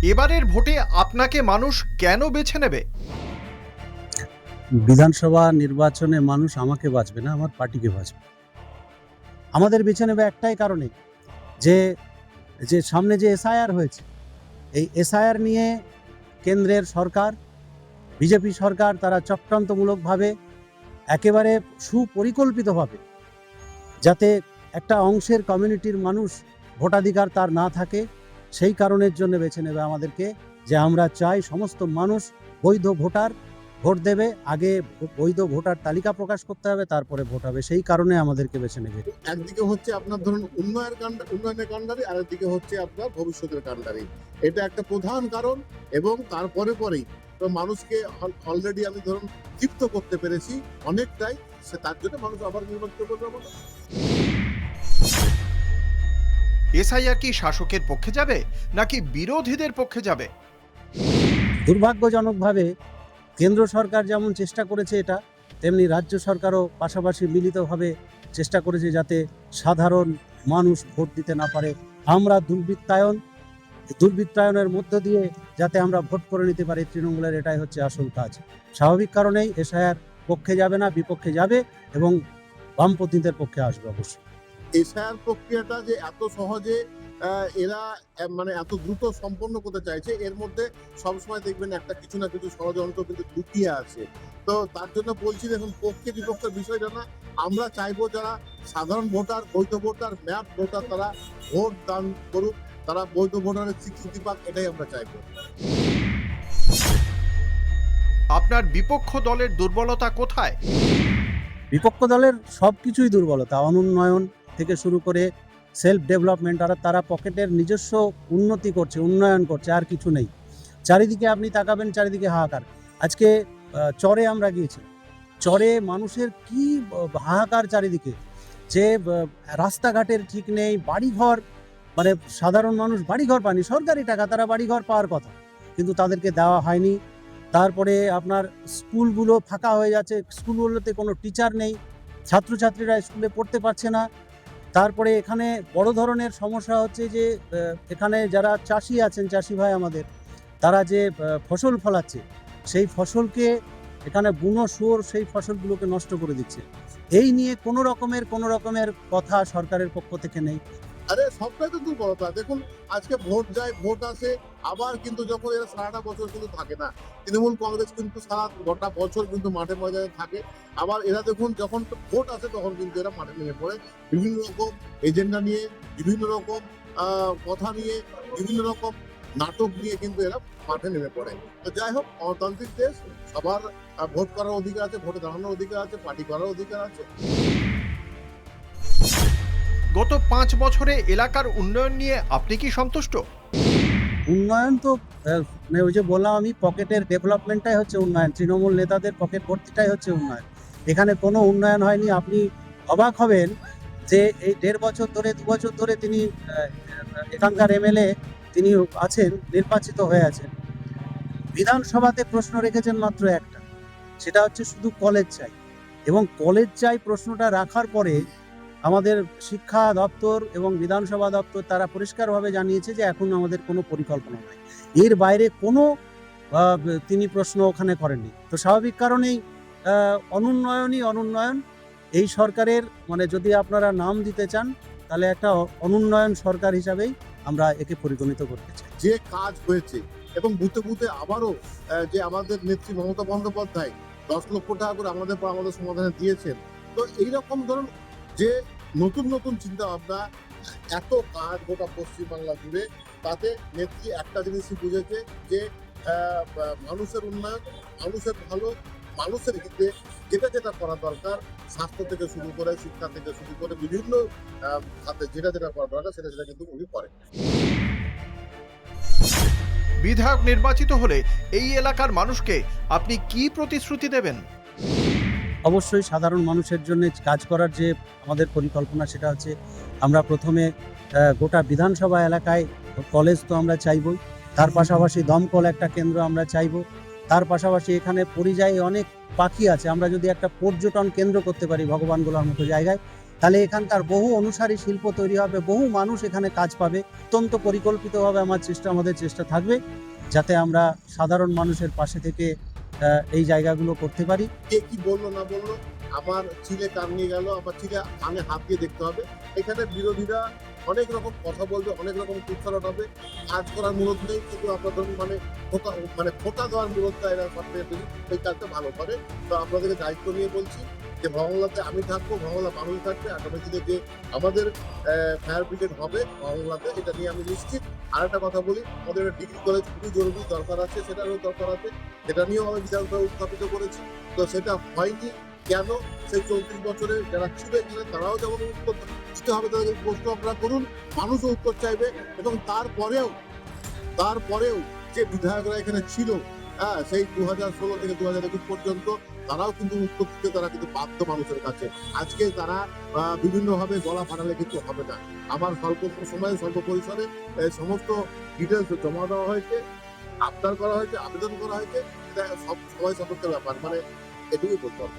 এবারের ভোটে আপনাকে মানুষ কেন বেছে নেবে? বিধানসভা নির্বাচনে মানুষ আমাকে বাছবে না, আমার পার্টিকে বাছবে। আমাদের বেছে নেবে একটাই কারণে, যে যে সামনে যে এসআইআর হয়েছে, এই এসআইআর নিয়ে কেন্দ্রের সরকার, বিজেপি সরকার, তারা চক্রান্তমূলকভাবে, একেবারে সুপরিকল্পিতভাবে, যাতে একটা অংশের কমিউনিটির মানুষ ভোটাধিকার তার না থাকে, সেই কারণের জন্য বেছে নেবে আমাদেরকে। যে আমরা চাই সমস্ত মানুষ বৈধ ভোটার, ভোট দেবে। আগে বৈধ ভোটার তালিকা প্রকাশ করতে হবে, তারপরে ভোট হবে। সেই কারণে আমাদেরকে বেছে নেবে। একদিকে হচ্ছে আপনার ধরুন উন্নয়নের কাণ্ডারি, আর একদিকে হচ্ছে আপনার ভবিষ্যতের কাণ্ডারি। এটা একটা প্রধান কারণ। এবং তারপরে পরেই তো মানুষকে অলরেডি আমি ধরুন তৃপ্ত করতে পেরেছি অনেকটাই। তার জন্য মানুষ আবার নির্বাচিত করবে আমাকে। এসআইআর কি শাসকের পক্ষে যাবে নাকি বিরোধীদের পক্ষে যাবে? দুর্ভাগ্যজনকভাবে কেন্দ্র সরকার যেমন চেষ্টা করেছে এটা, তেমনি রাজ্য সরকারও পাশাপাশি মিলিতভাবে চেষ্টা করেছে যাতে সাধারণ মানুষ ভোট দিতে না পারে। আমরা দুর্বৃত্তায়নের মধ্য দিয়ে যাতে আমরা ভোট করে নিতে পারি তৃণমূলের, এটাই হচ্ছে আসল কাজ। স্বাভাবিক কারণেই এসআইআর পক্ষে যাবে না, বিপক্ষে যাবে, এবং বামপন্থীদের পক্ষে আসবে অবশ্যই। এসআইআর প্রক্রিয়াটা যে এত সহজে এরা মানে এত দ্রুত সম্পন্ন করতে চাইছে, এর মধ্যে সবসময় দেখবেন একটা কিছু না কিছু ষড়যন্ত্র কিন্তু লুকিয়ে আছে। তো তার জন্য বলছি, দেখুন, পক্ষে বিপক্ষের বিষয়টা না, আমরা চাইবো যারা সাধারণ ভোটার, বৈধ ভোটার, ম্যাপ ভোটার, তারা ভোট দান করুক, তারা বৈধ ভোটারের স্বীকৃতি পাক, এটাই আমরা চাইবো। আপনার বিপক্ষ দলের দুর্বলতা কোথায়? বিপক্ষ দলের সব কিছুই দুর্বলতা, অনুন্নয়ন থেকে শুরু করে সেলফ ডেভেলপমেন্ট, আর তারা পকেটের নিজস্ব উন্নতি করছে, উন্নয়ন করছে, আর কিছু নেই। চারিদিকে আপনি তাকাবেন, চারিদিকে হাহাকার। আজকে চরে আমরা গিয়েছি, চরে মানুষের কি হাহাকার চারিদিকে, যে রাস্তাঘাটের ঠিক নেই, বাড়িঘর, মানে সাধারণ মানুষ বাড়িঘর পায়নি, সরকারি টাকা, তারা বাড়িঘর পাওয়ার কথা, কিন্তু তাদেরকে দেওয়া হয়নি। তারপরে আপনার স্কুলগুলো ফাঁকা হয়ে যাচ্ছে, স্কুলগুলোতে কোনো টিচার নেই, ছাত্রছাত্রীরা স্কুলে পড়তে পারছে না। তারপরে এখানে বড় ধরনের সমস্যা হচ্ছে যে এখানে যারা চাষি আছেন, চাষি ভাই আমাদের, তারা যে ফসল ফলাচ্ছে, সেই ফসলকে এখানে বুনো শুয়োর সেই ফসলগুলোকে নষ্ট করে দিচ্ছে। এই নিয়ে কোনো রকমের কথা সরকারের পক্ষ থেকে নেই। আরে সবটাই তো দুর্বলতা। দেখুন, আজকে ভোট যায়, ভোট আসে, আবার কিন্তু যখন এরা সারাটা বছর কিন্তু থাকে না। তৃণমূল কংগ্রেস কিন্তু সারা গোটা বছর কিন্তু মাঠে ময়দানে থাকে। আবার এরা দেখুন যখন ভোট আসে তখন কিন্তু এরা মাঠে নেমে পড়ে বিভিন্ন রকম এজেন্ডা নিয়ে, বিভিন্ন রকম কথা নিয়ে, বিভিন্ন রকম নাটক নিয়ে কিন্তু এরা মাঠে নেমে পড়ে। তো যাই হোক, গণতান্ত্রিক দেশ, সবার ভোট করার অধিকার আছে, ভোটে দাঁড়ানোর অধিকার আছে, পার্টি করার অধিকার আছে। গত 5 বছরে এলাকার উন্নয়ন নিয়ে আপনি কি সন্তুষ্ট? উন্নয়ন তো মানে ওই যে বললাম আমি, পকেটের ডেভেলপমেন্টটাই হচ্ছে উন্নয়ন, তৃণমূল নেতাদের পকেট ভর্তিটাই হচ্ছে উন্নয়ন। এখানে কোনো উন্নয়ন হয়নি। আপনি অবাক হবেন যে এই 1.5 বছর ধরে, 2 বছর ধরে তিনি এখানকার এমএলএ তিনি আছেন, নির্বাচিত হয়ে আছেন, বিধানসভাতে প্রশ্ন রেখেছেন মাত্র একটা, সেটা হচ্ছে শুধু কলেজ চাই। এবং কলেজ চাই প্রশ্নটা রাখার পরে আমাদের শিক্ষা দপ্তর এবং বিধানসভা দপ্তর তারা পরিষ্কারভাবে জানিয়েছে যে এখন আমাদের কোনো পরিকল্পনা নাই, এর বাইরে কোনো তিনি প্রশ্ন ওখানে করেননি। তো স্বাভাবিক কারণেই অনুন্নয়ন এই সরকারের, মানে যদি আপনারা নাম দিতে চান তাহলে একটা অনুন্নয়ন সরকার হিসাবেই আমরা একে পরিগণিত করতে চাই। যে কাজ হয়েছে, এবং বুথে বুথে আবারও যে আমাদের নেত্রী মমতা বন্দ্যোপাধ্যায় 10 লক্ষ টাকা করে আমাদের পর আমাদের সমাধানে দিয়েছেন। তো এইরকম ধরুন যে নতুন নতুন চিন্তা ভাবনা, এত কাজ গোটা পশ্চিমবাংলা জুড়ে, তাতে নেত্রী একটা জিনিসই বুঝেছে যে মানুষের উন্নয়ন, মানুষের ভালো, মানুষের হিতে যেটা যেটা করা দরকার, স্বাস্থ্য থেকে শুরু করে, শিক্ষা থেকে শুরু করে, বিভিন্ন খাতে যেটা যেটা করা দরকার সেটা সেটা কিন্তু উনি করেন। বিধায়ক নির্বাচিত হলে এই এলাকার মানুষকে আপনি কি প্রতিশ্রুতি দেবেন? অবশ্যই সাধারণ মানুষের জন্য কাজ করার যে আমাদের পরিকল্পনা, সেটা হচ্ছে আমরা প্রথমে গোটা বিধানসভা এলাকায় কলেজ তো আমরা চাইবই, তার পাশাপাশি দমকল একটা কেন্দ্র আমরা চাইব, তার পাশাপাশি এখানে পরিযায়ী অনেক পাখি আছে, আমরা যদি একটা পর্যটন কেন্দ্র করতে পারি ভগবানগোলার মতো জায়গায়, তাহলে এখানকার বহু অনুসারী শিল্প তৈরি হবে, বহু মানুষ এখানে কাজ পাবে। অত্যন্ত পরিকল্পিতভাবে আমাদের চেষ্টা থাকবে যাতে আমরা সাধারণ মানুষের পাশে থেকে এই জায়গাগুলো করতে পারি। কে কি বললো না বললো, আমার চিলে কান নিয়ে গেল, আমার চিলে কানে হাত দিয়ে দেখতে হবে। এখানে বিরোধীরা অনেক রকম কথা বলবে, অনেক রকম কুৎসারট হবে, কাজ করার মূলত নেই, কিন্তু আপনার ধরুন খোটা দেওয়ার মূলত এরা সবথেকে বেশি এই কাজটা ভালো করে। তো আপনাদেরকে দায়িত্ব নিয়ে বলছি যে মহল্লাতে আমি থাকবো, মহল্লা মানুষ থাকবে, আগামী দিনে যে আমাদের ফায়ার ব্রিগেড হবে মহল্লাতে, এটা নিয়ে আমি নিশ্চিত। আর একটা কথা বলি, আমাদের ডিগ্রি কলেজ খুবই জরুরি দরকার আছে, সেটারও দরকার আছে, সেটা নিয়েও আমি বিধানসভায় উত্থাপিত করেছি। তো সেটা হয়নি কেন, সেই 34 বছরে যারা ছিল এখানে তারাও যেমন উত্তর দিতে হবে, তাদেরকে প্রশ্ন আপনারা করুন, মানুষও উত্তর চাইবে। এবং তারপরেও যে বিধায়করা এখানে ছিল, সেই 2016 থেকে 2021 পর্যন্ত তারাও কিন্তু উত্তর দিতে তারা কিন্তু বাধ্য মানুষের কাছে। আজকে তারা বিভিন্নভাবে গলা ফাটালে কিন্তু হবে না। আমার স্বল্প সময়ে স্বল্প পরিসরে সমস্ত ডিটেলস জমা দেওয়া হয়েছে, আবদার করা হয়েছে, আবেদন করা হয়েছে। এটা সবাই সতর্কের ব্যাপার, মানে এটুকুই বলতে হবে।